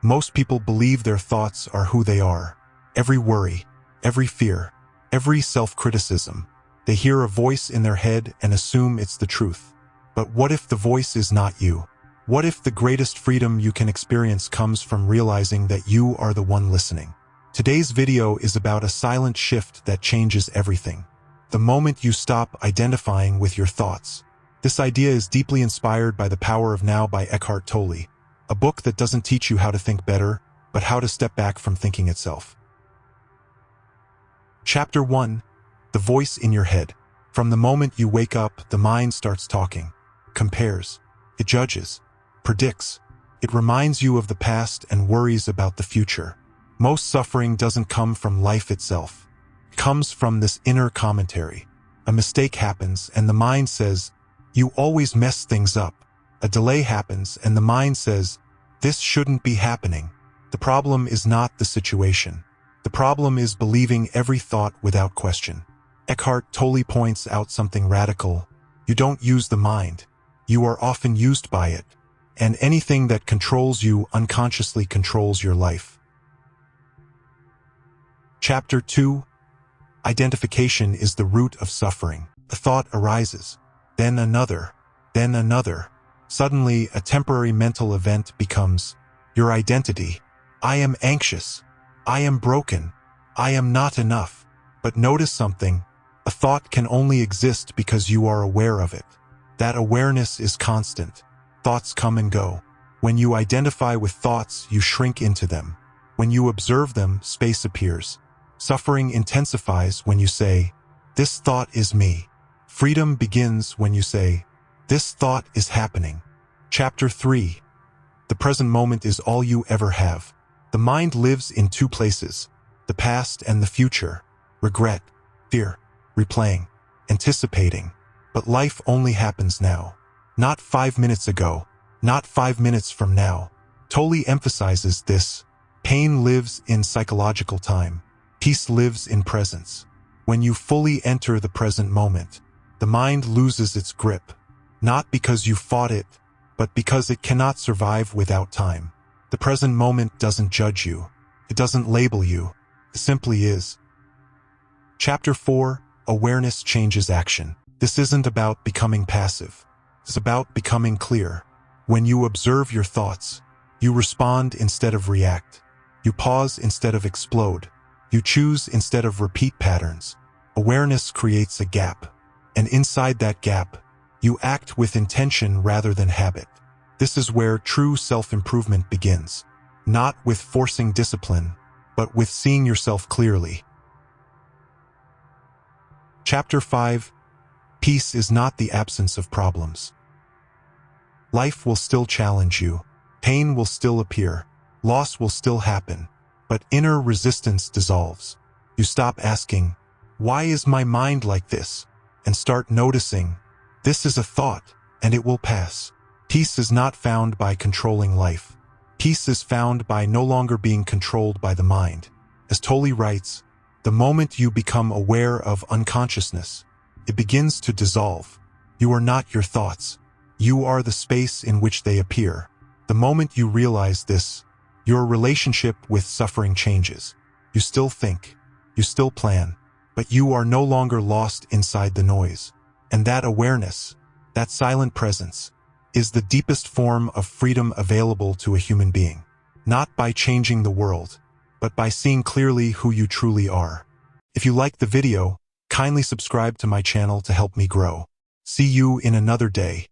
Most people believe their thoughts are who they are. Every worry, every fear, every self-criticism. They hear a voice in their head and assume it's the truth. But what if the voice is not you? What if the greatest freedom you can experience comes from realizing that you are the one listening? Today's video is about a silent shift that changes everything. The moment you stop identifying with your thoughts. This idea is deeply inspired by The Power of Now by Eckhart Tolle, a book that doesn't teach you how to think better, but how to step back from thinking itself. Chapter 1. The Voice in Your Head. From the moment you wake up, the mind starts talking, compares, it judges, predicts. It reminds you of the past and worries about the future. Most suffering doesn't come from life itself. It comes from this inner commentary. A mistake happens and the mind says, "You always mess things up." A delay happens and the mind says, "This shouldn't be happening." The problem is not the situation. The problem is believing every thought without question. Eckhart Tolle points out something radical. You don't use the mind. You are often used by it. And anything that controls you unconsciously controls your life. Chapter 2. Identification is the root of suffering. A thought arises, then another, then another. Suddenly, a temporary mental event becomes your identity. I am anxious. I am broken. I am not enough. But notice something. A thought can only exist because you are aware of it. That awareness is constant. Thoughts come and go. When you identify with thoughts, you shrink into them. When you observe them, space appears. Suffering intensifies when you say, "This thought is me." Freedom begins when you say, "This thought is happening." Chapter 3. The present moment is all you ever have. The mind lives in two places, the past and the future. Regret, fear, replaying, anticipating. But life only happens now. Not 5 minutes ago, not 5 minutes from now. Tolle emphasizes this. Pain lives in psychological time. Peace lives in presence. When you fully enter the present moment, the mind loses its grip. Not because you fought it, but because it cannot survive without time. The present moment doesn't judge you. It doesn't label you. It simply is. Chapter 4. Awareness changes action. This isn't about becoming passive. It's about becoming clear. When you observe your thoughts, you respond instead of react. You pause instead of explode. You choose instead of repeat patterns. Awareness creates a gap. And inside that gap, you act with intention rather than habit. This is where true self-improvement begins. Not with forcing discipline, but with seeing yourself clearly. Chapter 5. Peace is not the absence of problems. Life will still challenge you. Pain will still appear. Loss will still happen. But inner resistance dissolves. You stop asking, "Why is my mind like this?" and start noticing, "This is a thought, and it will pass." Peace is not found by controlling life. Peace is found by no longer being controlled by the mind. As Tolle writes, the moment you become aware of unconsciousness, it begins to dissolve. You are not your thoughts. You are the space in which they appear. The moment you realize this, your relationship with suffering changes. You still think, you still plan, but you are no longer lost inside the noise. And that awareness, that silent presence, is the deepest form of freedom available to a human being. Not by changing the world, but by seeing clearly who you truly are. If you liked the video, kindly subscribe to my channel to help me grow. See you in another day.